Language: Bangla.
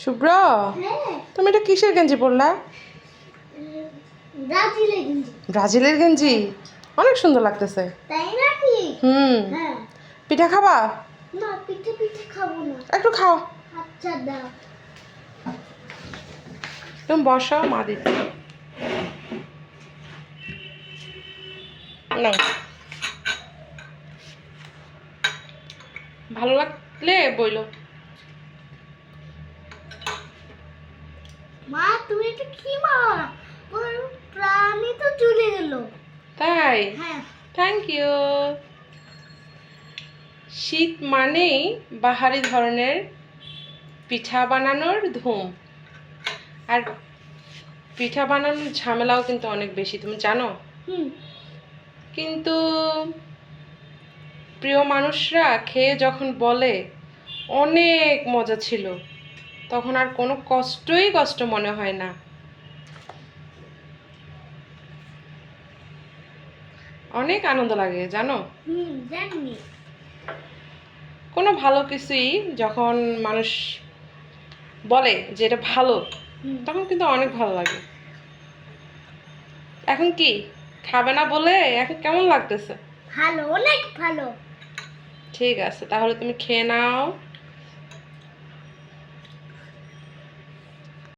শুভ্র, হ্যাঁ, তুমি এটা কিসের গেঞ্জি পরলা? ব্রাজিলের গেঞ্জি। ব্রাজিলের গেঞ্জি, অনেক সুন্দর লাগতেছে। তাই নাকি? হুম। হ্যাঁ। পিঠা খাবা? না, পিঠে পিঠে খাবো না। একটু খাও। আচ্ছা দাও। তুমি বসো, মা দিচ্ছে না। ভালো লাগলে বইলো। মা তুমি এটা কি মা? পুরো প্রাণী তো চলে গেল। তাই? হ্যাঁ। Thank you. শীত মানেই বাহারি ধরনের পিঠা বানানোর ধুম। আর পিঠা বানানোর ঝামেলাও কিন্তু অনেক বেশি, তুমি জানো? হুম। কিন্তু প্রিয় মানুষরা খেয়ে যখন বলে অনেক মজা ছিল, তখন আর কোনো কষ্ট মনে হয় না। অনেক আনন্দ লাগে, জানো? হুম, জানি। কোনো ভালো কিছুই যখন মানুষ বলে যে এটা ভালো, হুম। তখন কিন্তু অনেক ভালো লাগে। এখন কি খাবে না বলে এখন কেমন লাগতেছে? ভালো, অনেক ভালো। ঠিক আছে, তাহলে তুমি খেয়ে নাও।